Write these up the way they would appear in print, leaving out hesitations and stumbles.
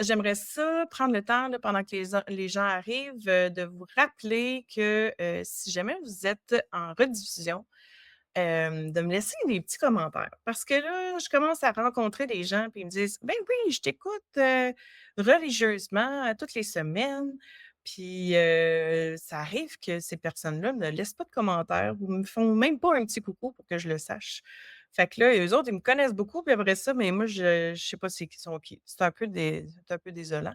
j'aimerais ça prendre le temps, là, pendant que les gens arrivent, de vous rappeler que, si jamais vous êtes en rediffusion, de me laisser des petits commentaires. Parce que là, je commence à rencontrer des gens, puis ils me disent: «Ben oui, je t'écoute, religieusement toutes les semaines». Puis, ça arrive que ces personnes-là ne laissent pas de commentaires ou me font même pas un petit coucou pour que je le sache. Fait que là, eux autres, ils me connaissent beaucoup, puis après ça, mais moi, je sais pas c'est qui sont qui. C'est un peu désolant.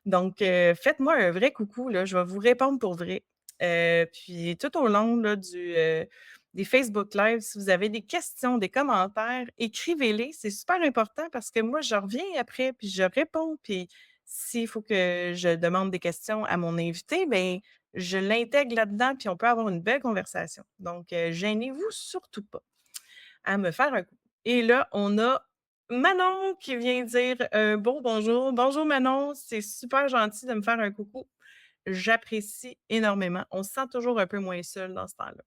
Donc, faites-moi un vrai coucou, là, je vais vous répondre pour vrai. Puis tout au long, là, des Facebook Live, si vous avez des questions, des commentaires, écrivez-les, c'est super important parce que moi, je reviens après, puis je réponds, puis s'il faut que je demande des questions à mon invité, ben je l'intègre là-dedans, puis on peut avoir une belle conversation. Donc, gênez-vous surtout pas à me faire un coucou. Et là, on a Manon qui vient dire, bonjour. Bonjour Manon, c'est super gentil de me faire un coucou. J'apprécie énormément. On se sent toujours un peu moins seul dans ce temps-là.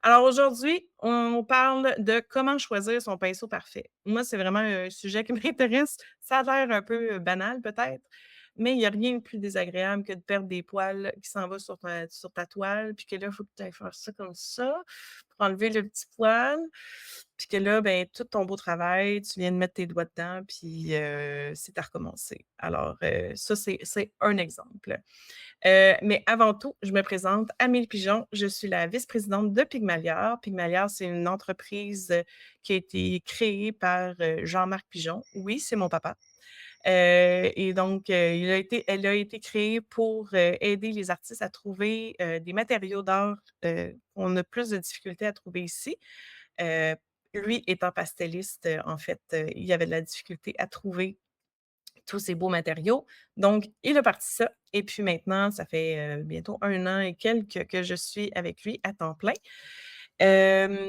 Alors aujourd'hui, on parle de comment choisir son pinceau parfait. Moi, c'est vraiment un sujet qui m'intéresse. Ça a l'air un peu, banal peut-être, mais il y a rien de plus désagréable que de perdre des poils qui s'en va sur ta toile, puis que là, il faut que tu ailles faire ça comme ça, pour enlever le petit poil, puis que là, ben, tout ton beau travail, tu viens de mettre tes doigts dedans, puis, c'est à recommencer. Alors, ça, c'est un exemple. Mais avant tout, je me présente, Amélie Pigeon. Je suis la vice-présidente de Pygmalior. Pygmalior, c'est une entreprise, qui a été créée par, Jean-Marc Pigeon. Oui, c'est mon papa. Et donc, elle a été créée pour, aider les artistes à trouver, des matériaux d'art, qu'on a plus de difficultés à trouver ici. Heu, Lui étant pastelliste, en fait, il y avait de la difficulté à trouver tous ces beaux matériaux. Donc, il a parti ça et puis maintenant, ça fait, bientôt 1 an et quelques que je suis avec lui à temps plein.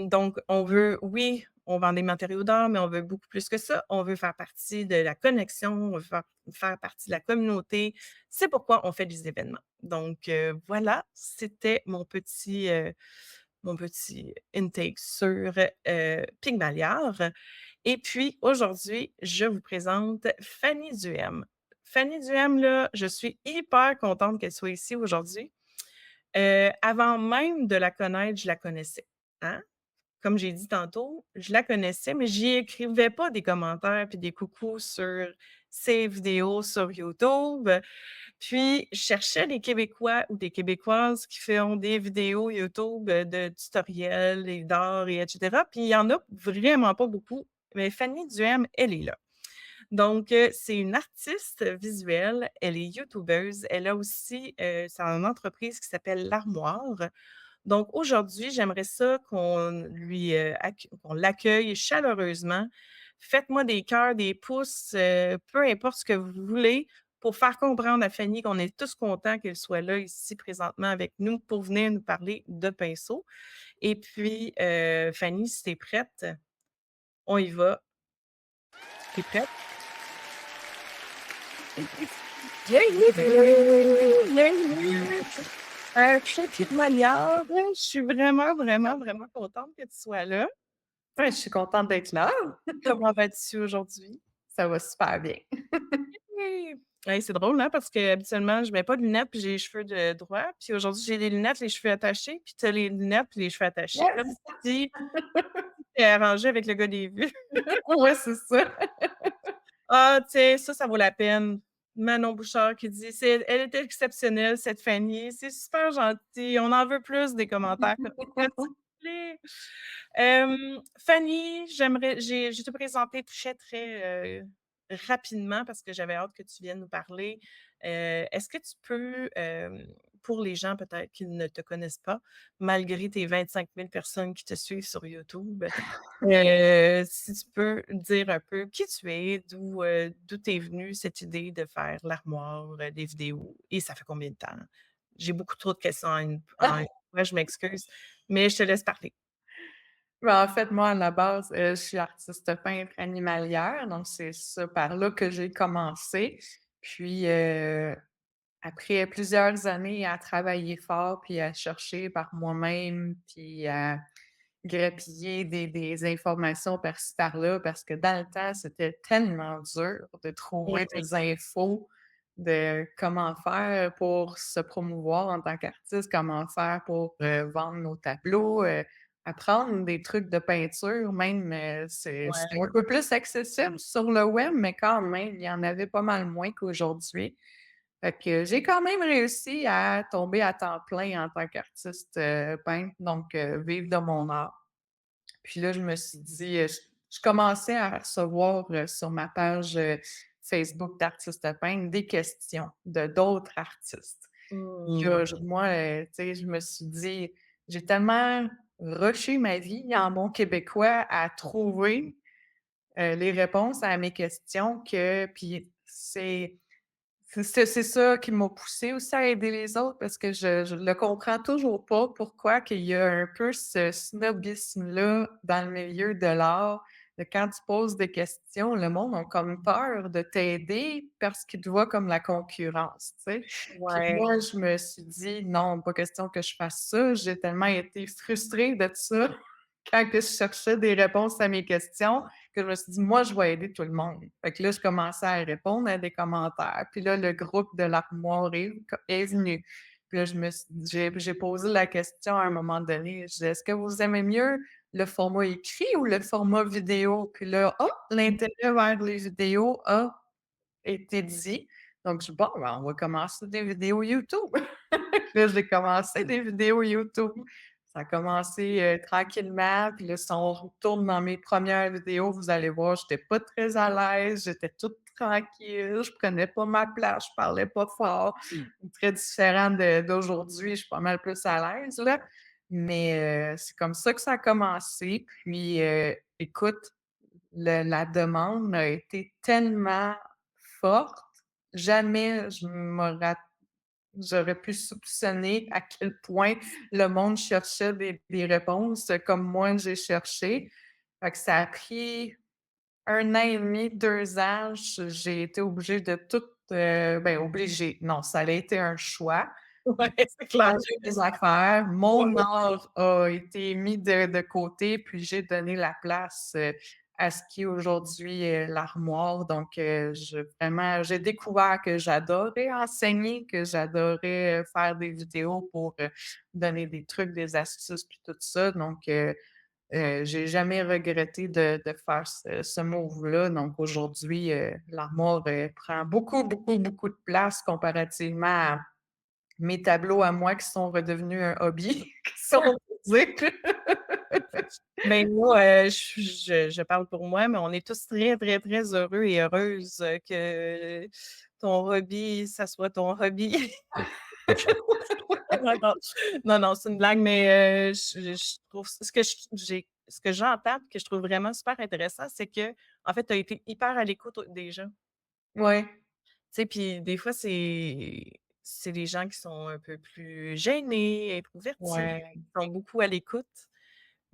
Donc on veut oui, on vend des matériaux d'art, mais on veut beaucoup plus que ça. On veut faire partie de la connexion, on veut faire partie de la communauté. C'est pourquoi on fait des événements. Donc, voilà, c'était mon petit intake sur, Pygmalior. Et puis aujourd'hui, je vous présente Fanny Duhem. Fanny Duhem, là, je suis hyper contente qu'elle soit ici aujourd'hui. Avant même de la connaître, je la connaissais, hein. Comme j'ai dit tantôt, je la connaissais, mais j'y écrivais pas des commentaires puis des coucous sur ses vidéos sur YouTube. Puis, je cherchais des Québécois ou des Québécoises qui font des vidéos YouTube, de tutoriels et d'art et cetera. Puis, il y en a vraiment pas beaucoup, mais Fanny Duhem, elle est là. Donc, c'est une artiste visuelle, elle est youtubeuse, elle a aussi, une entreprise qui s'appelle L'Armoire. Donc aujourd'hui, j'aimerais ça qu'on l'accueille chaleureusement. Faites-moi des cœurs, des pouces, peu importe ce que vous voulez pour faire comprendre à Fanny qu'on est tous contents qu'elle soit là ici présentement avec nous pour venir nous parler de pinceau. Et puis, Fanny, si tu es prête, on y va. Tu es prête? Petite manière, je suis vraiment, vraiment, vraiment contente que tu sois là. Ouais, je suis contente d'être là. Comment vas-tu aujourd'hui? Ça va super bien. Oui. Hey, c'est drôle, hein, parce qu'habituellement, je mets pas de lunettes puis j'ai les cheveux de droit. Puis aujourd'hui, j'ai des lunettes, les cheveux attachés, puis tu as les lunettes puis les cheveux attachés. Comme Yes! si tu arrangé avec le gars des vues. Ouais, c'est ça. Ah, tu sais, ça vaut la peine. Manon Bouchard qui dit: «C'est elle est exceptionnelle cette Fanny, c'est super gentil, on en veut plus des commentaires comme ça, s'il vous plaît». Fanny, je vais te présenter très, très, rapidement parce que j'avais hâte que tu viennes nous parler. Est-ce que tu peux, pour les gens peut-être qui ne te connaissent pas, malgré tes 25 000 personnes qui te suivent sur YouTube, si tu peux dire un peu qui tu es, d'où t'es venue cette idée de faire l'armoire, des vidéos et ça fait combien de temps? J'ai beaucoup trop de questions en une fois, je m'excuse, mais je te laisse parler. Ben, en fait, moi, à la base, je suis artiste peintre animalière, donc c'est ça par là que j'ai commencé. Puis, après plusieurs années à travailler fort, puis à chercher par moi-même, puis à grappiller des informations par-ci par-là parce que dans le temps, c'était tellement dur de trouver Oui, des infos de comment faire pour se promouvoir en tant qu'artiste, comment faire pour, vendre nos tableaux, apprendre des trucs de peinture même, c'est ouais. un peu plus accessible sur le web, mais quand même, il y en avait pas mal moins qu'aujourd'hui. Fait que j'ai quand même réussi à tomber à temps plein en tant qu'artiste, peintre, donc vivre de mon art. Puis là, je me suis dit, je commençais à recevoir, sur ma page, Facebook d'artistes peintres des questions de d'autres artistes. Mmh. Là, moi, tu sais, je me suis dit: «J'ai tellement rushé ma vie en bon québécois à trouver, les réponses à mes questions que» puis c'est ça qui m'a poussée aussi à aider les autres parce que je le comprends toujours pas pourquoi qu'il y a un peu ce snobisme-là dans le milieu de l'art, de quand tu poses des questions, le monde a comme peur de t'aider parce qu'ils te voient comme la concurrence, tu sais? Puis Ouais. moi, je me suis dit: «Non, pas question que je fasse ça». J'ai tellement été frustrée de ça quand que je cherchais des réponses à mes questions que je me suis dit: «Moi, je vais aider tout le monde». Fait que là, je commençais à répondre à des commentaires. Puis là, le groupe de l'armoire est venu. Puis là, j'ai posé la question à un moment donné, je disais: «Est-ce que vous aimez mieux le format écrit ou le format vidéo?» Puis là, hop, l'intérêt vers les vidéos a été dit. Donc je dis: «Bon, ben, on va commencer des vidéos YouTube». Là, j'ai commencé des vidéos YouTube. Ça a commencé, tranquillement, puis là, si on retourne dans mes premières vidéos, vous allez voir, j'étais pas très à l'aise, j'étais toute tranquille, je prenais pas ma place, je parlais pas fort. Très différent d'aujourd'hui, je suis pas mal plus à l'aise, là. Mais, c'est comme ça que ça a commencé. Puis, écoute, la demande a été tellement forte, jamais je m'aurais j'aurais pu soupçonner à quel point le monde cherchait des réponses comme moi j'ai cherché. Fait que ça a pris 1 an et demi, 2 ans, j'ai été obligée de tout, ben obligée, non, ça a été un choix. Ouais, c'est clair. Changer mes affaires, mon art a été mis de côté, puis j'ai donné la place, à ce qui est aujourd'hui, l'armoire. Donc, j'ai découvert que j'adorais enseigner, que j'adorais, faire des vidéos pour, donner des trucs, des astuces, puis tout ça. Donc, j'ai jamais regretté de faire ce move-là. Donc aujourd'hui, l'armoire, prend beaucoup, beaucoup, beaucoup de place comparativement à mes tableaux à moi qui sont redevenus un hobby, si on peut dire. Ben, moi, je parle pour moi, mais on est tous très, très, très heureux et heureuses, que ton hobby, ça soit ton hobby. Non, non, non, non, c'est une blague, mais je trouve ce que j'entends et que je trouve vraiment super intéressant, c'est qu'en fait, tu as été hyper à l'écoute des gens. Ouais, Tu sais, puis des fois, c'est des gens qui sont un peu plus gênés, introvertis, ouais. qui sont beaucoup à l'écoute.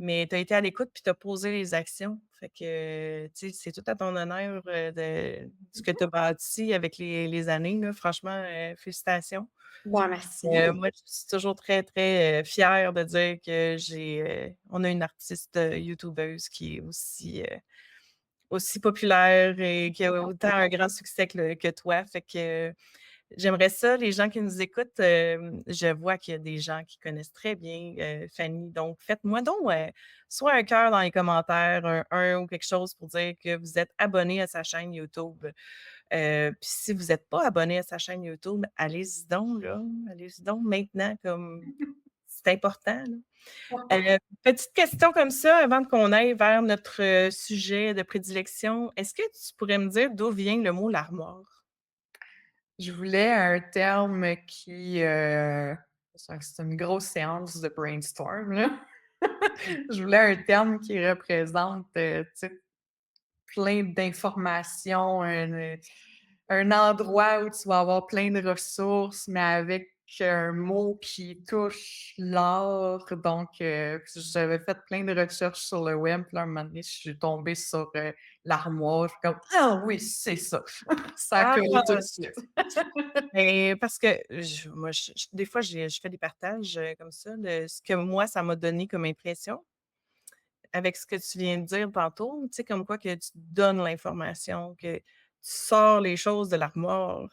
Mais tu as été à l'écoute puis tu as posé les actions. Fait que, tu sais, c'est tout à ton honneur, de ce que tu as bâti avec les années, là. Franchement, félicitations. Ouais, merci. Moi, je suis toujours très, très, fière de dire que on a une artiste, youtubeuse qui est aussi populaire et qui a autant un grand succès que toi. Fait que j'aimerais ça, les gens qui nous écoutent, je vois qu'il y a des gens qui connaissent très bien, Fanny, donc faites-moi donc, soit un cœur dans les commentaires, un ou quelque chose pour dire que vous êtes abonné à sa chaîne YouTube. Puis si vous êtes pas abonné à sa chaîne YouTube, allez-y donc là, allez-y donc maintenant comme c'est important là. Petite question comme ça avant qu'on aille vers notre, sujet de prédilection. Est-ce que tu pourrais me dire d'où vient le mot «l'armoire»? Je voulais un terme qui, c'est une grosse séance de brainstorm, là. Je voulais un terme qui représente, tu sais, plein d'informations, un endroit où tu vas avoir plein de ressources, mais avec un mot qui touche l'art. Donc, j'avais fait plein de recherches sur le web, puis là, un moment donné, je suis tombée sur, l'armoire. Je suis comme: «Ah oui, c'est ça!» Ça a Ah! collé tout de suite. Mais parce que moi, des fois, je fais des partages, comme ça de ce que moi, ça m'a donné comme impression. avec ce que tu viens de dire tantôt, tu sais, comme quoi que tu donnes l'information, que tu sors les choses de l'armoire.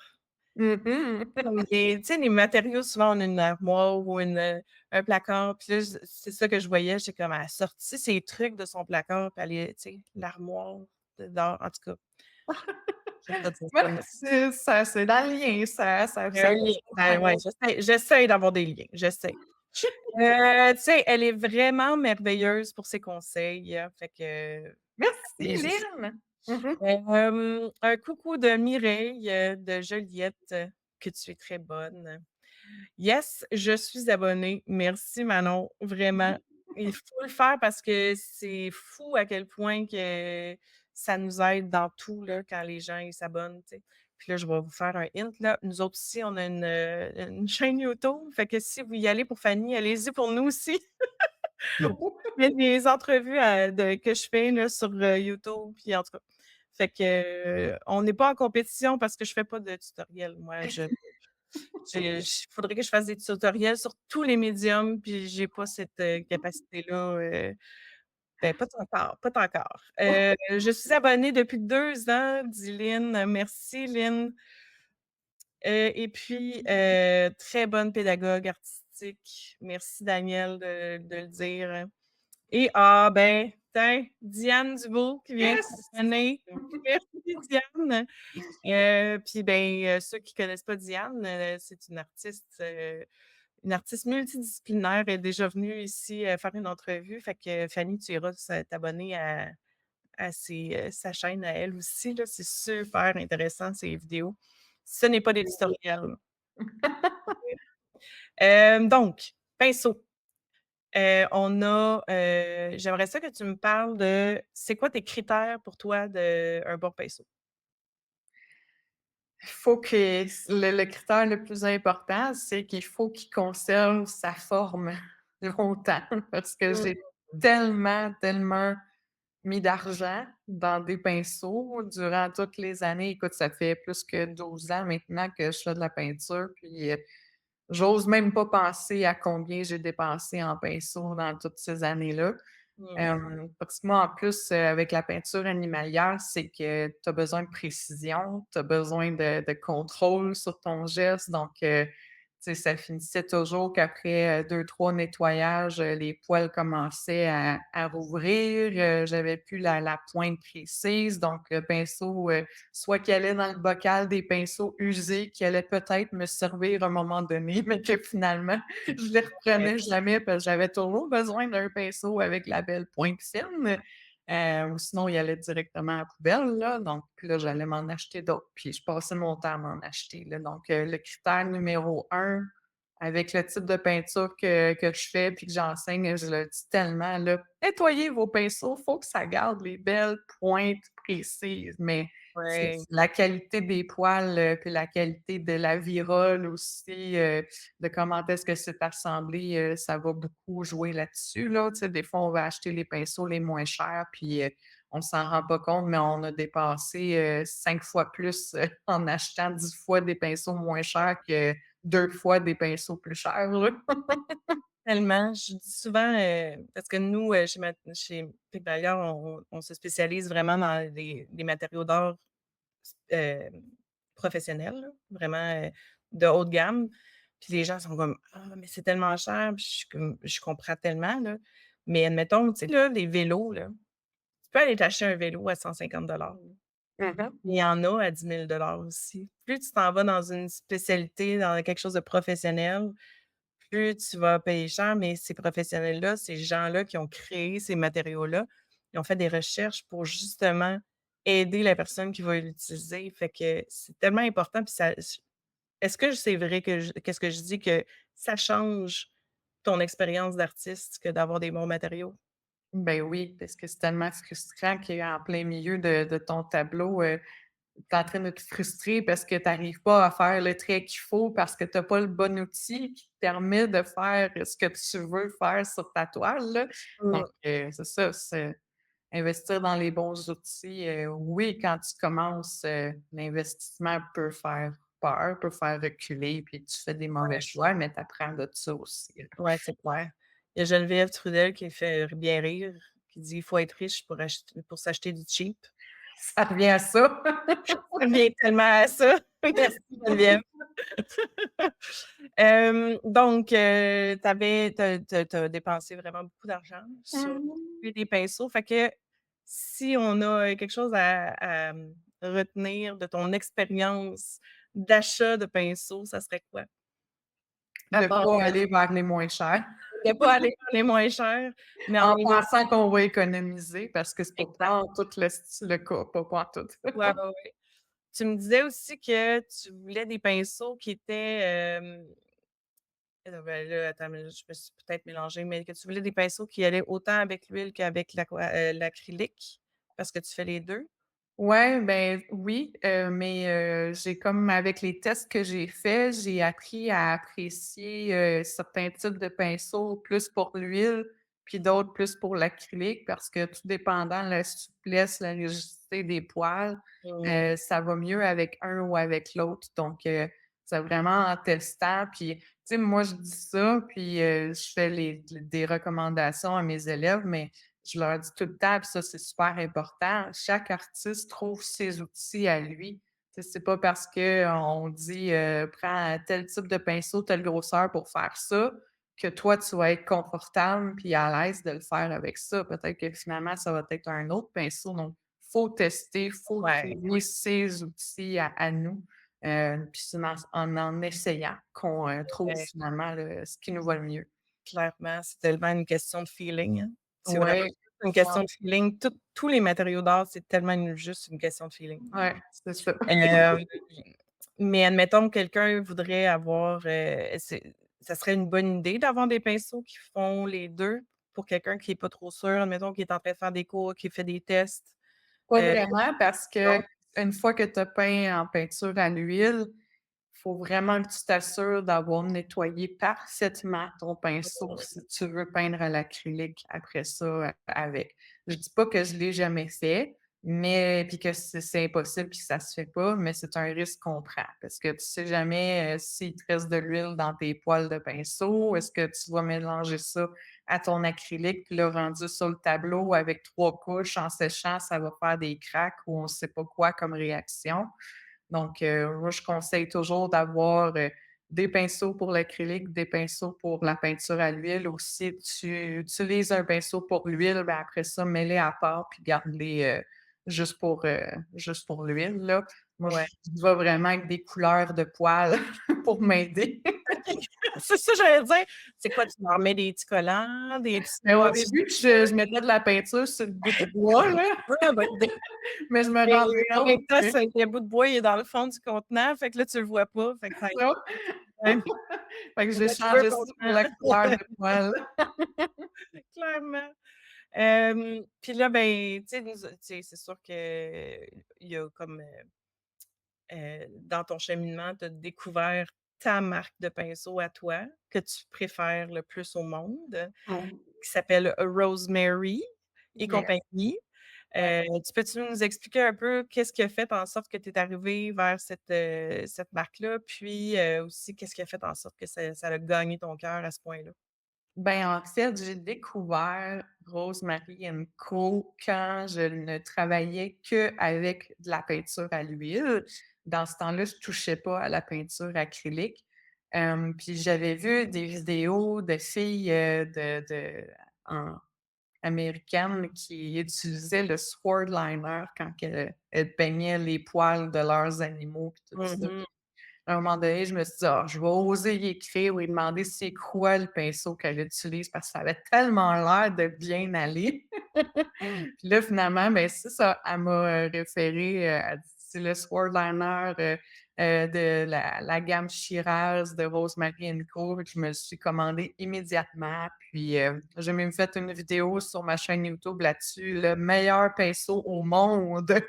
Mmh. Comme les tu sais, les matériaux, souvent, on a une armoire ou un placard, puis là, c'est ça que je voyais, j'étais comme, elle a sorti ses trucs de son placard, puis elle est tu sais, l'armoire de d'or, en tout cas, j'aime pas dire Ouais, ça, mais c'est dans le lien, ça il y a ça un peut lien. se Ben, ouais, rejoindre. j'essaie d'avoir des liens, j'essaie. Tu sais, elle est vraiment merveilleuse pour ses conseils, fait que Merci et juste Lynn! Mmh. un coucou de Mireille, de Joliette, que tu es très bonne. Yes, je suis abonnée. Merci Manon, vraiment. Il faut le faire parce que c'est fou à quel point que ça nous aide dans tout là, quand les gens ils s'abonnent, tu sais. Puis là, je vais vous faire un hint là. Nous autres aussi, on a une chaîne YouTube, fait que si vous y allez pour Fanny, allez-y pour nous aussi. Il y a des entrevues que je fais là, sur, YouTube, puis en tout cas, fait que, on n'est pas en compétition parce que je fais pas de tutoriel. Moi, faudrait que je fasse des tutoriels sur tous les médiums, puis j'ai pas cette, capacité-là, ben, pas encore, pas encore. Je suis abonnée depuis 2 ans, dit Lynn. Merci Lynn. Et puis, très bonne pédagogue artistique. Merci Daniel de le dire. Et ah, ben, tiens, Diane Dubois qui vient de Yes! s'abonner. Merci Diane. Puis, ben, ceux qui connaissent pas Diane, c'est une artiste multidisciplinaire. Elle est déjà venue ici, faire une entrevue. Fait que Fanny, tu iras t'abonner sa chaîne à elle aussi, là. C'est super intéressant, ses vidéos. Ce n'est pas des tutoriels. Donc, pinceau. J'aimerais ça que tu me parles de c'est quoi tes critères pour toi d'un bon pinceau? Il faut que le critère le plus important, c'est qu'il faut qu'il conserve sa forme longtemps parce que Mmh. j'ai tellement mis d'argent dans des pinceaux durant toutes les années. Écoute, ça fait plus que 12 ans maintenant que je fais de la peinture, puis, j'ose même pas penser à combien j'ai dépensé en pinceaux dans toutes ces années-là. Mmh. Parce que moi, en plus, avec la peinture animalière, c'est que tu as besoin de précision, tu as besoin de contrôle sur ton geste. Donc, tu sais, ça finissait toujours qu'après, 2-3 nettoyages, les poils commençaient à rouvrir, j'avais plus la pointe précise. Donc, le pinceau, soit qu'il allait dans le bocal des pinceaux usés qui allaient peut-être me servir à un moment donné, mais que finalement, je les Ouais, reprenais jamais parce que j'avais toujours besoin d'un pinceau avec la belle pointe fine, ou sinon il allait directement à la poubelle, là, donc puis là, j'allais m'en acheter d'autres, puis je passais mon temps à m'en acheter, là, donc le critère numéro un avec le type de peinture que je fais puis que j'enseigne, je le dis tellement, là: «Nettoyez vos pinceaux, faut que ça garde les belles pointes précises», mais c'est ouais, la qualité des poils, puis la qualité de la virole aussi, de comment est-ce que c'est assemblé, ça va beaucoup jouer là-dessus, là. Tu sais, des fois, on va acheter les pinceaux les moins chers, puis, on s'en rend pas compte, mais on a dépensé, 5 fois plus, en achetant 10 fois des pinceaux moins chers que 2 fois des pinceaux plus chers, là. tellement. Je dis souvent, parce que nous, chez Pygmalion, on se spécialise vraiment dans les matériaux d'art hem, professionnels, là, vraiment, de haut de gamme. Puis les gens sont comme: «Ah, mais c'est tellement cher». Puis je suis comme: «Je comprends tellement, là». Mais admettons, tu sais, là, les vélos, là, tu peux aller t'acheter un vélo à 150 $. Mmh. Il y en a à 10 000 aussi. Plus tu t'en vas dans une spécialité, dans quelque chose de professionnel, plus tu vas payer cher, mais ces professionnels-là, ces gens-là qui ont créé ces matériaux-là, ils ont fait des recherches pour justement aider la personne qui va l'utiliser. Fait que c'est tellement important puis ça est-ce que c'est vrai qu'est-ce que je dis que ça change ton expérience d'artiste que d'avoir des bons matériaux? Ben oui, parce que c'est tellement frustrant qu'en plein milieu de ton tableau, tu es en train de te frustrer parce que tu arrives pas à faire le trait qu'il faut, parce que tu as pas le bon outil qui te permet de faire ce que tu veux faire sur ta toile, là. Donc, Mmh. c'est ça, c'est investir dans les bons outils, oui, quand tu commences, l'investissement peut faire peur, peut faire reculer, puis tu fais des mauvais Ouais. choix, mais tu apprends de ça aussi, là. Ouais, c'est clair. Il y a Geneviève Trudel qui fait bien rire, qui dit: «Il faut être riche pour s'acheter du cheap». Ça revient à ça. Ça revient tellement à ça. Merci Geneviève. Donc, tu dépensé vraiment beaucoup d'argent sur Mmh. des pinceaux. Fait que si on a quelque chose retenir de ton expérience d'achat de pinceaux, ça serait quoi? À De part pas aller vers les moins chers, de pas aller dans les moins chers, mais en en même pensant qu'on va économiser parce que c'est exact. pas pantoute le cas, pas pantoute. Ouais, ouais, ouais. Tu me disais aussi que tu voulais des pinceaux qui étaient, ben, là, attends, mais je me suis peut-être mélangée, mais que tu voulais des pinceaux qui allaient autant avec l'huile qu'avec l'acrylique? Parce que tu fais les 2. Ouais, ben, oui, mais j'ai comme avec les tests que j'ai faits, j'ai appris à apprécier, certains types de pinceaux plus pour l'huile, puis d'autres plus pour l'acrylique parce que tout dépendant de la souplesse, la rigidité des poils, Mmh. ça va mieux avec un ou avec l'autre. Donc c'est vraiment en testant puis, tu sais, moi, je dis ça, puis je fais des recommandations à mes élèves, mais je leur dis tout le temps, puis ça, c'est super important, chaque artiste trouve ses outils à lui. Tu sais, c'est pas parce qu'on dit, «Prends tel type de pinceau, telle grosseur pour faire ça», que toi, tu vas être confortable puis à l'aise de le faire avec ça. Peut-être que finalement, ça va être un autre pinceau, donc faut tester, faut Ouais, trouver ses outils à nous, puis c'est en essayant qu'on, trouve ouais, finalement ce qui nous va le mieux. clairement, c'est tellement une question de feeling, hein. C'est vraiment Ouais, juste une question de feeling. Tous les matériaux d'art, c'est tellement juste une question de feeling. ouais, c'est ça. Hem, mais admettons que quelqu'un voudrait avoir, ça serait une bonne idée d'avoir des pinceaux qui font les 2 pour quelqu'un qui est pas trop sûr, admettons qui est en train de faire des cours, qui fait des tests, Pas heu, vraiment parce non? qu'une fois que tu as peint en peinture à l'huile, faut vraiment que tu t'assures d'avoir nettoyé parfaitement ton pinceau si tu veux peindre à l'acrylique après ça, avec. Je dis pas que je l'ai jamais fait, mais puis que c'est impossible puis que ça se fait pas, mais c'est un risque qu'on prend parce que tu sais jamais, s'il te reste de l'huile dans tes poils de pinceau, est-ce que tu vas mélanger ça à ton acrylique, puis là, rendu sur le tableau avec 3 couches en séchant, ça va faire des craques ou on sait pas quoi comme réaction. Donc, moi, je conseille toujours d'avoir, des pinceaux pour l'acrylique, des pinceaux pour la peinture à l'huile ou si tu utilises un pinceau pour l'huile, ben, après ça, mets-les à part puis garde-les, juste pour l'huile, là. Moi, Ouais. je vais vraiment avec des couleurs de poils pour m'aider. C'est ça j'allais dire. C'est quoi, tu leur mets des petits collants, des petits Mais au swatchs? début, je mettais de la peinture sur le bout du bois, là, Ah, bonne idée. mais je me Mais rendais en même compte temps, que le bout de bois, il est dans le fond du contenant, fait que là, tu le vois pas, fait que ça aide ça pas. Ouais, fait que c'est j'ai le cheveu changé ça pour contenant. la couleur de poils. Clairement. Puis là, ben, tu sais, tu sais, c'est sûr qu'il y a comme, dans ton cheminement, tu as découvert ta marque de pinceau à toi, que tu préfères le plus au monde, Ouais. qui s'appelle Rosemary et Yes. compagnie. Ouais. Tu peux-tu nous expliquer un peu qu'est-ce qui a fait en sorte que tu es arrivée vers cette marque-là? Puis, aussi, qu'est-ce qui a fait en sorte que ça a gagné ton cœur à ce point-là? Ben, en fait, j'ai découvert Rosemary Co. quand je ne travaillais qu'avec de la peinture à l'huile. Dans ce temps-là, je touchais pas à la peinture acrylique. Puis j'avais vu des vidéos de filles, en américaines qui utilisaient le sword liner quand elles peignaient les poils de leurs animaux puis tout ça. Mmh. À un moment donné, je me suis dit: «Ah, je vais oser y écrire ou lui demander c'est quoi le pinceau qu'elle utilise» parce que ça avait tellement l'air de bien aller. Puis là, finalement, ben, c'est ça, elle m'a, référé, elle dit: «C'est le Swordliner, de la gamme Shiraz de Rosemary Co». Fait que je me le suis commandé immédiatement, puis, j'ai même fait une vidéo sur ma chaîne YouTube là-dessus, «Le meilleur pinceau au monde».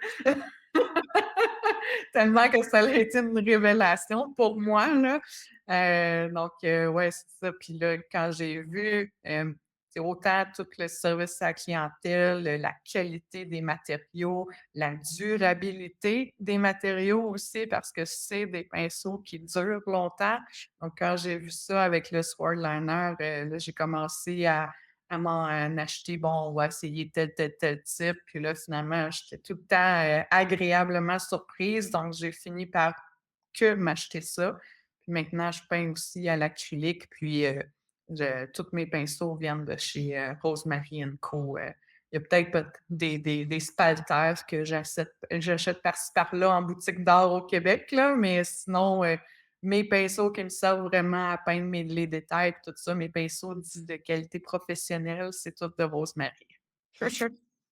Tellement que ça a été une révélation pour moi, là. Donc, ouais, c'est ça. Puis là, quand j'ai vu, c'est autant tout le service à la clientèle, la qualité des matériaux, la durabilité des matériaux aussi, parce que c'est des pinceaux qui durent longtemps. Donc, quand j'ai vu ça avec le Swordliner, là, j'ai commencé m'en acheter, bon, on va essayer tel type. Puis là, finalement, j'étais tout le temps, agréablement surprise. Donc j'ai fini par que m'acheter ça. Puis maintenant, je peins aussi à l'acrylique, puis, je tous mes pinceaux viennent de chez, Rosemary Co. Il y a peut-être des spalters que j'achète par-ci par-là en boutique d'art au Québec, là, mais sinon, mes pinceaux qui me servent vraiment à peindre les détails et tout ça, mes pinceaux dits de qualité professionnelle, c'est tout de Rosemary.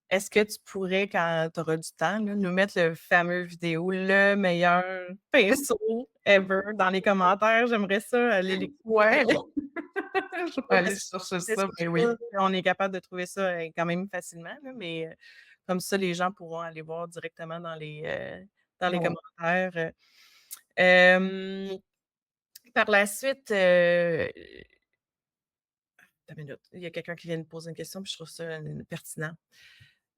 Est-ce que tu pourrais, quand tu auras du temps, là, nous mettre le fameux vidéo, le meilleur pinceau ever dans les commentaires? J'aimerais ça aller l'écouter. Ouais, je vais aller Parce que chercher c'est ça, ben oui. sûr qu'on est capable de trouver ça, quand même facilement, là, mais comme ça, les gens pourront aller voir directement dans les Ouais. commentaires. Hem, Par la suite, attends une minute, il y a quelqu'un qui vient de poser une question, puis je trouve ça, pertinent.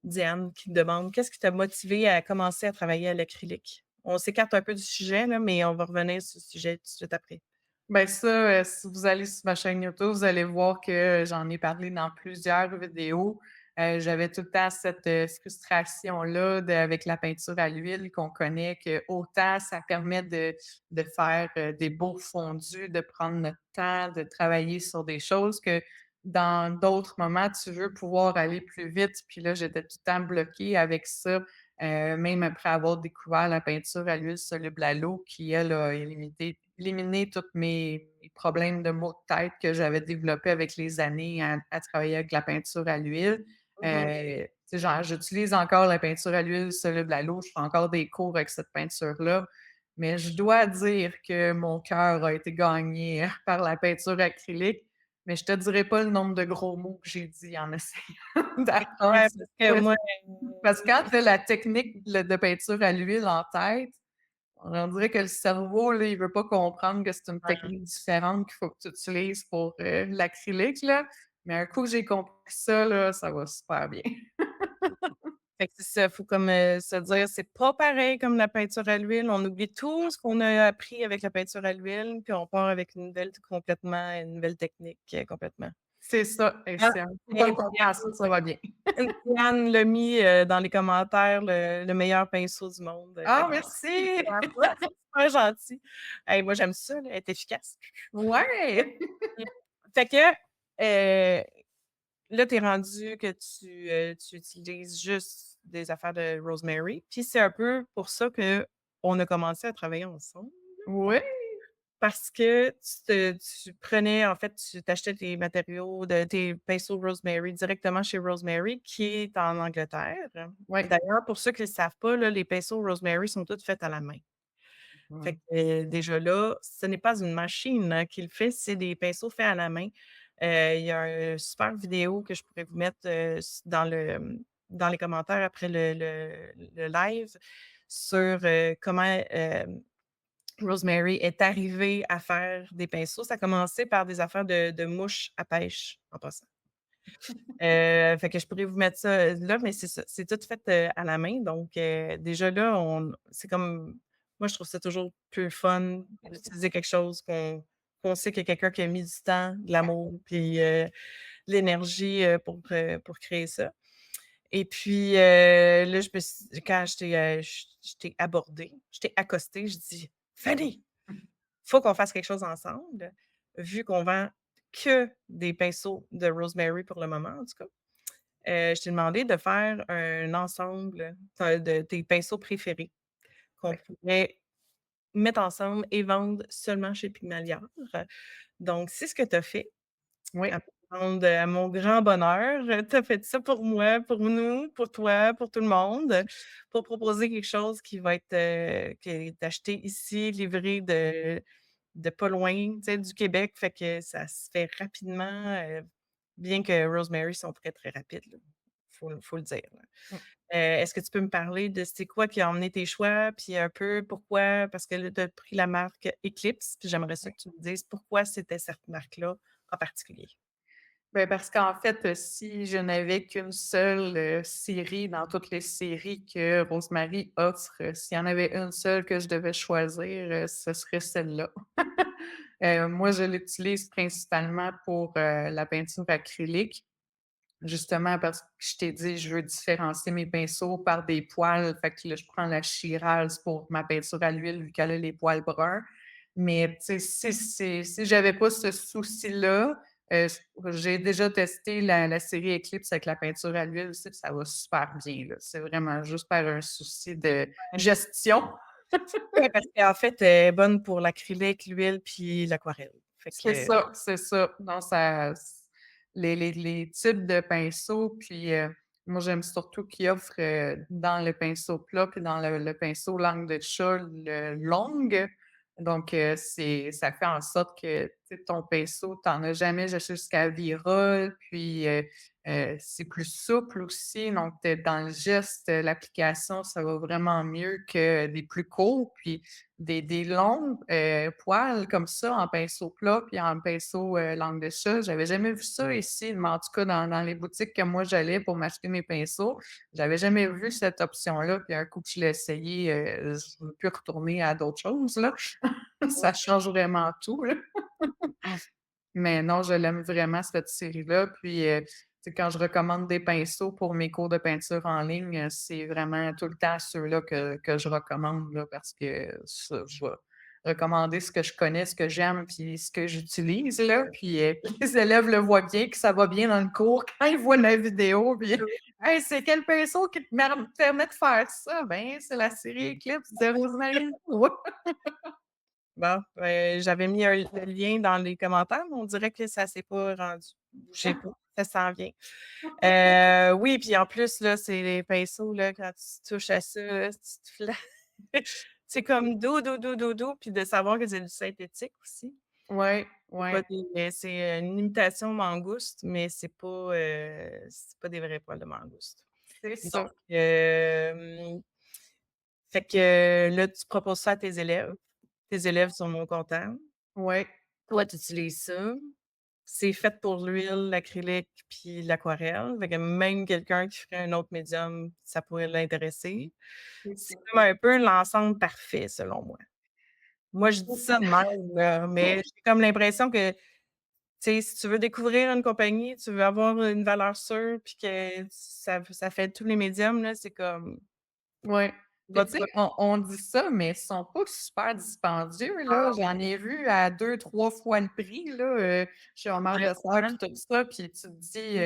Diane qui demande: «Qu'est-ce qui t'a motivé à commencer à travailler à l'acrylique?» On s'écarte un peu du sujet là, mais on va revenir sur le sujet tout de suite après. Ben ça, si vous allez sur ma chaîne YouTube, vous allez voir que j'en ai parlé dans plusieurs vidéos. J'avais tout le temps cette, frustration-là avec la peinture à l'huile qu'on connaît, que autant ça permet de faire, des beaux fondus, de prendre notre temps, de travailler sur des choses, que dans d'autres moments, tu veux pouvoir aller plus vite. Puis là, j'étais tout le temps bloquée avec ça, même après avoir découvert la peinture à l'huile soluble à l'eau qui, elle, a éliminé tous mes problèmes de maux de tête que j'avais développés avec les années à travailler avec la peinture à l'huile. Mmh. Tu sais, genre, j'utilise encore la peinture à l'huile soluble à l'eau, je fais encore des cours avec cette peinture-là, mais je dois dire que mon cœur a été gagné par la peinture acrylique, mais je te dirai pas le nombre de gros mots que j'ai dit en essayant d'apprendre Ouais, cette parce que moi, parce que quand tu as la technique de peinture à l'huile en tête, on dirait que le cerveau, là, il veut pas comprendre que c'est une ouais, technique différente qu'il faut que tu utilises pour, l'acrylique, là. Mais un coup que j'ai compris ça, là, ça va super bien. fait que c'est ça, faut comme, se dire: «C'est pas pareil comme la peinture à l'huile». On oublie tout ce qu'on a appris avec la peinture à l'huile, puis on part avec une nouvelle technique, complètement. C'est ça et Ah, c'est un coup et qu'on comprend ça, ça va bien. Diane l'a mis, dans les commentaires, le meilleur pinceau du monde, fait Ah que merci! c'est super gentil. Hey, moi j'aime ça, là, elle est efficace. Ouais! Mmh. Fait que, heu, là, tu es rendu que tu utilises juste des affaires de Rosemary, puis c'est un peu pour ça qu'on a commencé à travailler ensemble. Oui, Parce que tu prenais en fait, tu t'achetais tes matériaux tes pinceaux Rosemary directement chez Rosemary qui est en Angleterre. ouais. D'ailleurs, pour ceux qui ne le savent pas, là, les pinceaux Rosemary sont tous faits à la main. Fait Mmh. que, déjà là, ce n'est pas une machine, qui le fait, c'est des pinceaux faits à la main. Il y a un super vidéo que je pourrais vous mettre, dans les commentaires après le live sur, comment, Rosemary est arrivée à faire des pinceaux. Ça a commencé par des affaires de mouches à pêche, en passant. Fait que je pourrais vous mettre ça, là, mais c'est ça, c'est tout fait, à la main donc déjà là, on c'est comme moi, je trouve ça toujours plus fun d'utiliser quelque chose qu'on sait qu'il y a quelqu'un qui a mis du temps, de l'amour, puis, de l'énergie, pour créer ça et puis, là, je me suis quand je t'ai abordée, je t'ai accostée, je dis: «Fanny, faut qu'on fasse quelque chose ensemble, vu qu'on vend que des pinceaux de Rosemary pour le moment, en tout cas. Je t'ai demandé de faire un ensemble, de tes pinceaux préférés qu'on Ouais. pourrait mettre ensemble et vendre seulement chez Pygmalior. Donc c'est ce que tu as fait. Oui. À mon grand bonheur, tu as fait ça pour moi, pour nous, pour toi, pour tout le monde, pour proposer quelque chose qui va être, qui est acheté ici, livré de pas loin, tu sais, du Québec, fait que ça se fait rapidement, bien que Rosemary sont très, très rapides, là. Faut le dire, là. Mmh. Est-ce que tu peux me parler de c'est quoi qui a emmené tes choix, puis un peu pourquoi? Parce que là, tu as pris la marque Eclipse, puis j'aimerais ça que tu me dises pourquoi c'était cette marque-là en particulier? Ben, parce qu'en fait, si je n'avais qu'une seule, série dans toutes les séries que Rosemary offre, s'il y en avait une seule que je devais choisir, ce serait celle-là. Moi, je l'utilise principalement pour, la peinture acrylique. justement parce que je t'ai dit, je veux différencier mes pinceaux par des poils. Fait que là, je prends la Shiraz pour ma peinture à l'huile vu qu'elle a les poils bruns. Mais tu sais, si j'avais pas ce souci-là, j'ai déjà testé la série Eclipse avec la peinture à l'huile aussi, puis ça va super bien, là. C'est vraiment juste par un souci de gestion. Ouais, parce qu'en fait, elle est bonne pour l'acrylique, l'huile puis l'aquarelle. Fait C'est que ça, c'est ça. Non, ça les types de pinceaux, puis, moi, j'aime surtout qu'ils offrent, dans le pinceau plat puis dans le pinceau langue de chat, le longue. Donc, ça fait en sorte que, tu sais, ton pinceau, tu en as jamais jusqu'à virole, puis, c'est plus souple aussi. Donc, tu dans le geste, l'application, ça va vraiment mieux que des plus courts. Puis des longues, poils comme ça en pinceau plat puis en pinceau, langue de chat. J'avais jamais vu ça ici, mais en tout cas dans les boutiques que moi j'allais pour m'acheter mes pinceaux, j'avais jamais vu cette option-là. Puis un coup que je l'ai essayé, je veux plus retourner à d'autres choses là. Ça change vraiment tout là. Mais non, je l'aime vraiment cette série-là. Puis, tu sais, quand je recommande des pinceaux pour mes cours de peinture en ligne, c'est vraiment tout le temps ceux-là que je recommande, là, parce que ça, je vais recommander ce que je connais, ce que j'aime, puis ce que j'utilise, là. Puis, les élèves le voient bien, que ça va bien dans le cours. Quand ils voient la vidéo, puis: «Hey, c'est quel pinceau qui te permet de faire ça?» «Ben, c'est la série Eclipse de Rosemary». «Ouais». bon, j'avais mis le lien dans les commentaires, mais on dirait que ça s'est pas rendu. Bougez pas, ça s'en vient. Oui, puis en plus, là, c'est les pinceaux, là, quand tu touches à ça, là, tu te flattes. C'est comme doux, doux, doux, doux, doux, puis de savoir que c'est du synthétique aussi. Ouais, C'est ouais, pas c'est une imitation mangouste, mais c'est pas des vrais poils de mangouste. c'est Donc, ça. fait que là, tu proposes ça à tes élèves. Tes élèves sont contents. Ouais. Toi, tu utilises ça. C'est fait pour l'huile, l'acrylique puis l'aquarelle. Fait que même quelqu'un qui ferait un autre médium, ça pourrait l'intéresser. C'est C'est ça. comme un peu l'ensemble parfait selon moi. Moi, je dis ça de même, là, mais j'ai comme l'impression que, tu sais, si tu veux découvrir une compagnie, tu veux avoir une valeur sûre puis que ça fait tous les médiums, là, c'est comme Ouais. Puis va tu te sais, re on dit ça, mais ils sont pas super dispendieux, là. J'en ai vu à 2 3 fois le prix, là, chez Homère Dessert puis tout ça, puis tu te dis,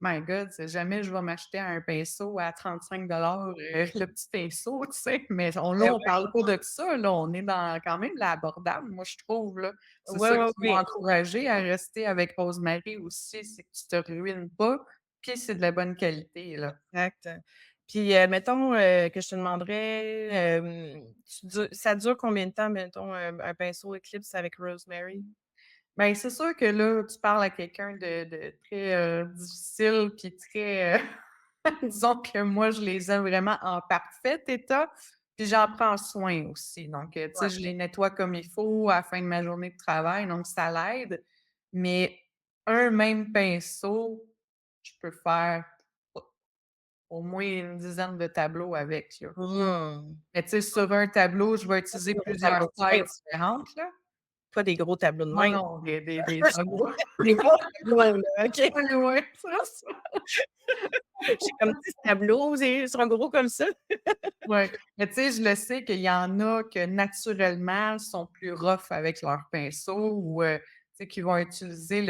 «My God, c'est jamais je vais m'acheter un pinceau à 35 le petit pinceau», tu sais? Mais ouais, on parle pas de ça, là, on est dans quand même l'abordable, moi, je trouve, là. C'est ouais, ça ouais, qui oui, m'a encouragée à rester avec Rosemary aussi, c'est que tu te ruines pas, puis c'est de la bonne qualité, là. exact. Puis, mettons, que je te demanderais, ça dure combien de temps, mettons, un pinceau Eclipse avec Rosemary? Ben, c'est sûr que là, tu parles à quelqu'un de très, difficile puis très, disons que moi, je les aime vraiment en parfait état, puis j'en prends soin aussi. Donc, tu sais, Ouais. je les nettoie comme il faut à la fin de ma journée de travail, donc ça l'aide. Mais un même pinceau, je peux faire au moins une dizaine de tableaux avec, là. Mmh. Mais tu sais, sur un tableau, je vais Pas utiliser des gros plusieurs tableaux de tailles même, différentes, là. pas des gros tableaux de Non, même. non, des Des bons tableaux, là, OK. ouais, ouais, ça. J'ai comme 10 tableaux, ils sont gros comme ça. Ouais, mais tu sais, je le sais qu'il y en a que naturellement sont plus rough avec leur pinceau ou, tu sais, qui vont utiliser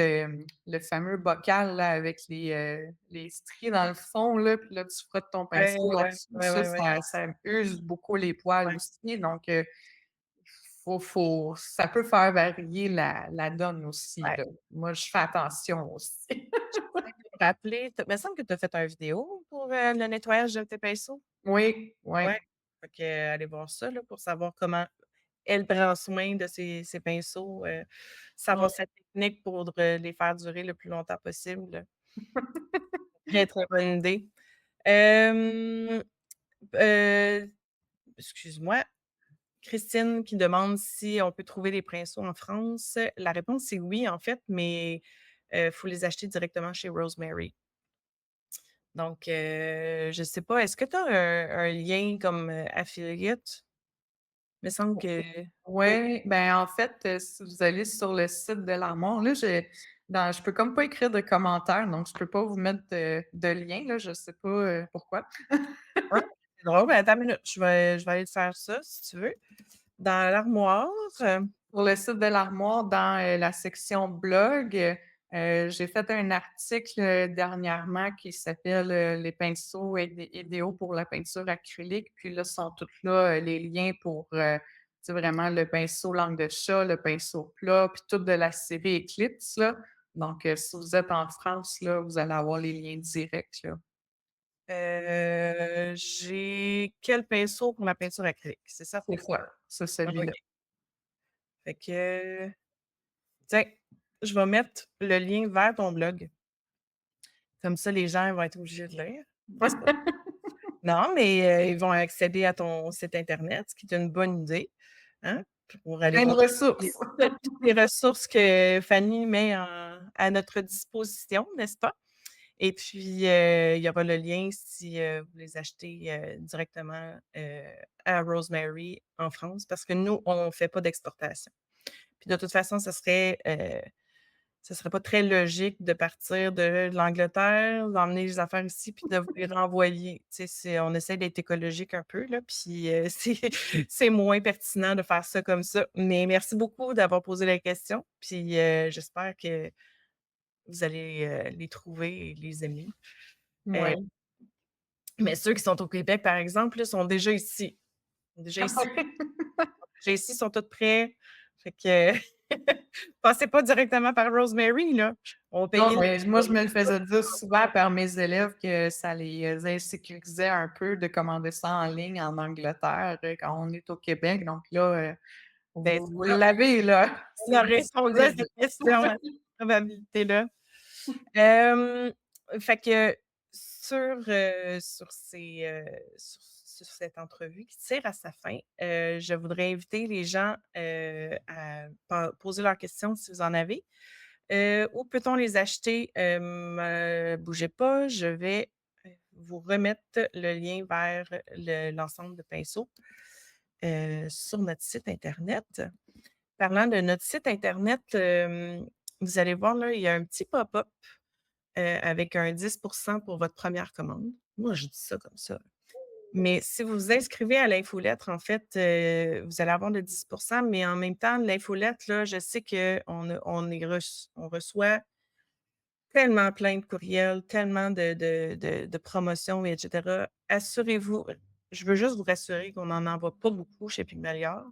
le fameux bocal là avec les stries dans le fond là, puis là, tu frottes ton Ouais, pinceau ouais, là-dessus. ouais, Ça, ouais, ouais, ça use beaucoup les poils ouais, aussi, donc ça peut faire varier la donne aussi, ouais. là. Moi, je fais attention aussi. J'essaie de me rappeler, me semble que tu as fait un vidéo pour, le nettoyage de tes pinceaux? Oui, Ouais. ouais. Fait que, allez voir ça, là, pour savoir comment elle prend soin de ses pinceaux, savoir Ouais. sa technique pour les faire durer le plus longtemps possible. Très, très bonne idée. Hem, heu, excuse-moi, Christine qui demande si on peut trouver des pinceaux en France. La réponse, c'est oui, en fait, mais faut les acheter directement chez Rosemary. Donc, je sais pas, est-ce que tu as un lien comme, affiliate? Il me semble que oui. Ouais, ben, en fait, si vous allez sur le site de l'armoire, là, je peux comme pas écrire de commentaires, donc je peux pas vous mettre de lien, là, je sais pas, pourquoi. Ah, c'est drôle, ben, attends une minute, je vais aller te faire ça si tu veux. Dans l'armoire, heu, Pour le site de l'armoire, dans, la section blog, j'ai fait un article, dernièrement qui s'appelle, «Les pinceaux idéaux pour la peinture acrylique». Puis là, sont tous là, les liens pour, tu sais, vraiment le pinceau langue de chat, le pinceau plat, puis tout de la série Eclipse, là. Donc, si vous êtes en France, là, vous allez avoir les liens directs, là. j'ai quel pinceau pour la peinture acrylique, c'est ça? C'est ça, c'est OK. celui-là. Fait que, tiens, je vais mettre le lien vers ton blog. Comme ça, les gens vont être obligés de lire, n'est-ce pas? Non, mais ils vont accéder à ton site internet, ce qui est une bonne idée, hein, pour aller Plein de voir ressources. toutes les ressources que Fanny met à notre disposition, n'est-ce pas? Et puis, il y aura le lien si, vous les achetez, directement, à Rosemary en France, parce que nous, on ne fait pas d'exportation. Puis de toute façon, ce serait pas très logique de partir de l'Angleterre, d'emmener les affaires ici, puis de vous les renvoyer. Tu sais, on essaie d'être écologique un peu là, puis, c'est moins pertinent de faire ça comme ça. Mais merci beaucoup d'avoir posé la question, puis, j'espère que vous allez, les trouver et les aimer. Heu, Ouais. mais ceux qui sont au Québec, par exemple, là, sont déjà ici. Déjà ici, déjà ici, sont tous prêts. Fait que passez pas directement par Rosemary, là. On va Non, payer le mais moi, je me le faisais dire souvent par mes élèves que ça les, insécurisait un peu de commander ça en ligne en Angleterre, quand on est au Québec. Donc là, ben, vous c'est ça. l'avez là, On a c'est répondu à disponible. cette question, à cette probabilité-là. Hem, fait que sur sur cette entrevue qui tire à sa fin, je voudrais inviter les gens, à poser leurs questions si vous en avez. Où peut-on les acheter? Bougez pas, je vais, vous remettre le lien vers l'ensemble de pinceaux, sur notre site internet. Parlant de notre site internet, vous allez voir là, il y a un petit pop-up, avec un 10 pour votre première commande. Moi, je dis ça comme ça. Mais si vous vous inscrivez à l'infolettre, en fait, vous allez avoir le 10, mais en même temps, l'infolettre, là, je sais on reçoit tellement plein de courriels, tellement de promotions et cetera. Assurez-vous, je veux juste vous rassurer qu'on n'en envoie pas beaucoup chez Pygmalior.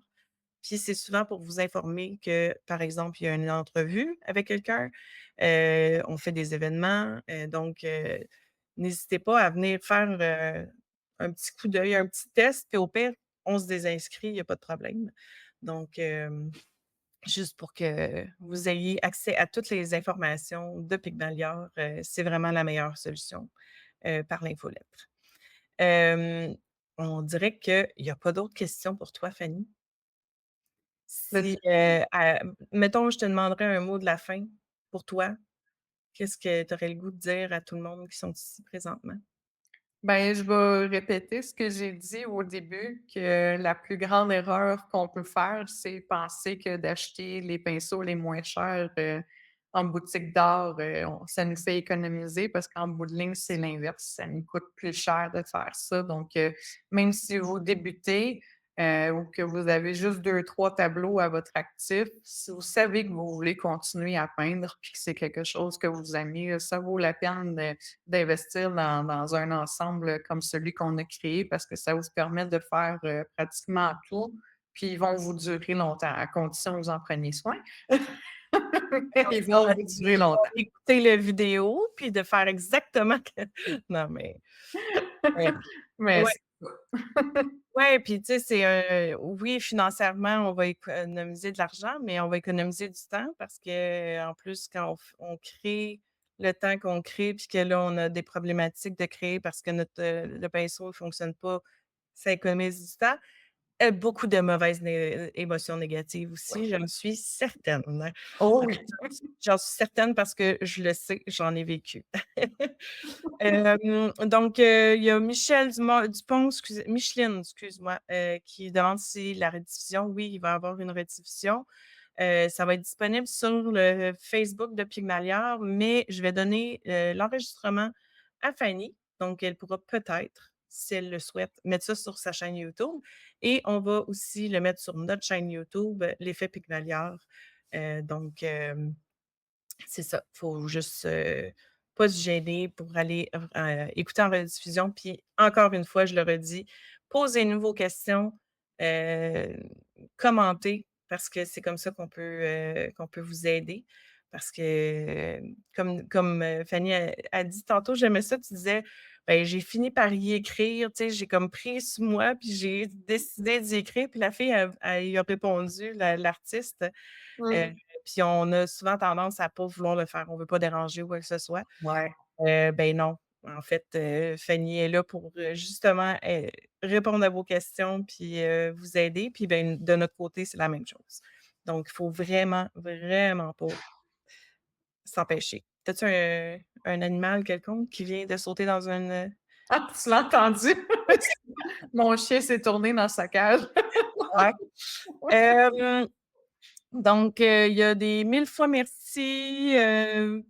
Puis c'est souvent pour vous informer que, par exemple, il y a une entrevue avec quelqu'un, on fait des événements, donc n'hésitez pas à venir faire, un petit coup d'œil, un petit test, puis au pire, on se désinscrit, il y a pas de problème. Donc juste pour que vous ayez accès à toutes les informations de Pygmalior, c'est vraiment la meilleure solution, par l'infolettre. Hem, on dirait qu'il y a pas d'autres questions pour toi, Fanny? Si, mettons, je te demanderais un mot de la fin pour toi, qu'est-ce que tu aurais le goût de dire à tout le monde qui sont ici présentement? Ben, je vais répéter ce que j'ai dit au début, que la plus grande erreur qu'on peut faire, c'est penser que d'acheter les pinceaux les moins chers, en boutique d'art, ça nous fait économiser parce qu'en bout de ligne, c'est l'inverse. Ça nous coûte plus cher de faire ça. Donc, même si vous débutez, ou que vous avez juste 2 3 tableaux à votre actif, si vous savez que vous voulez continuer à peindre puis que c'est quelque chose que vous aimez, ça vaut la peine d'investir dans un ensemble comme celui qu'on a créé parce que ça vous permet de faire, pratiquement tout, puis ils vont vous durer longtemps, à condition que vous en preniez soin. Ils vont vous durer longtemps. Écouter la vidéo, puis de faire exactement que non, mais ouais. Mais Ouais, c'est ça. ouais, puis tu sais, oui, financièrement, on va économiser de l'argent, mais on va économiser du temps parce qu'en plus, quand on crée le temps qu'on crée, puis que là, on a des problématiques de créer parce que le pinceau ne fonctionne pas, ça économise du temps. Beaucoup de mauvaises émotions négatives Oui. aussi, j'en suis certaine. Oh oui. J'en suis certaine parce que je le sais, j'en ai vécu. Donc, il y a Michel Dupont, Micheline, excuse-moi, qui demande si la rediffusion, oui, il va y avoir une rediffusion. Ça va être disponible sur le Facebook de Pygmalion, mais je vais donner, l'enregistrement à Fanny, donc elle pourra peut-être, si elle le souhaite, mettre ça sur sa chaîne YouTube et on va aussi le mettre sur notre chaîne YouTube, l'effet Pygmalion. Donc, c'est ça, faut juste, pas se gêner pour aller écouter en rediffusion. Puis encore une fois, je le redis, posez-nous vos questions, heu, commentez parce que c'est comme ça qu'on peut vous aider. Parce que, comme, Fanny a dit tantôt, j'aimais ça, tu disais: «Ben, j'ai fini par y écrire», tu sais, j'ai comme pris sur moi, puis j'ai décidé d'y écrire, puis la fille, elle y a répondu, l'artiste. Heu, Oui. puis on a souvent tendance à pas vouloir le faire. On veut pas déranger ou quoi que ce soit. Ouais. Ben non. En fait, Fanny est là pour, justement, répondre à vos questions puis, vous aider. Puis, ben, de notre côté, c'est la même chose. Donc il faut vraiment, vraiment pas s'empêcher. T'as-tu un animal quelconque qui vient de sauter dans une, Ah, tu l'as entendu? Mon chien s'est tourné dans sa cage. ouais. Hem Donc, il y a des 1000 fois merci,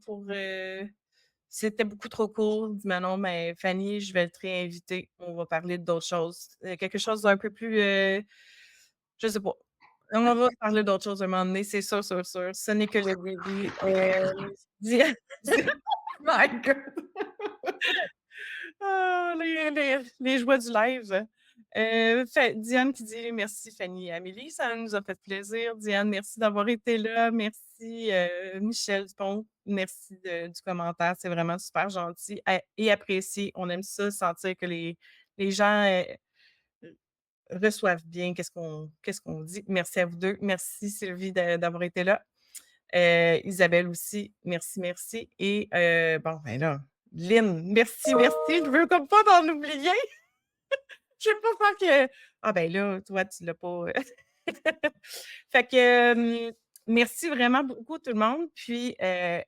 pour, «C'était beaucoup trop court», dit Manon, mais Fanny, je vais te réinviter. On va parler d'autres choses, quelque chose d'un peu plus, je sais pas. On va parler d'autres choses un moment donné, c'est sûr, sûr, sûr. Ce n'est que le début. Dis C'est My God! Ah, les joies du live. Diane qui dit: «Merci Fanny et Amélie, ça nous a fait plaisir». Diane, merci d'avoir été là. Merci, Michel Dupont, merci du commentaire, c'est vraiment super gentil et apprécié. On aime ça, sentir que les gens, reçoivent bien qu'est-ce qu'on dit. Merci à vous 2. Merci Sylvie d'avoir été là. Isabelle aussi, merci, merci et bon, ben là, Lynn, merci, merci, je veux comme pas t'en oublier. Je veux pas faire que ah ben là, toi, tu l'as pas, Fait que, merci vraiment beaucoup tout le monde, puis,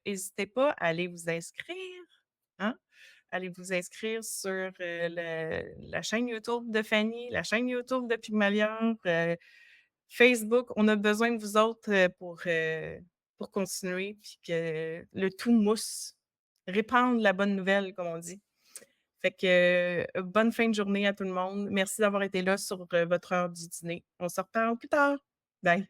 hésitez pas à aller vous inscrire, hein? Allez vous inscrire sur, la chaîne YouTube de Fanny, la chaîne YouTube de Pygmalion, Facebook. On a besoin de vous autres, pour continuer, puis que le tout mousse. Répandre la bonne nouvelle, comme on dit. Fait que, bonne fin de journée à tout le monde. Merci d'avoir été là sur, votre heure du dîner. On se reparle plus tard. Bye.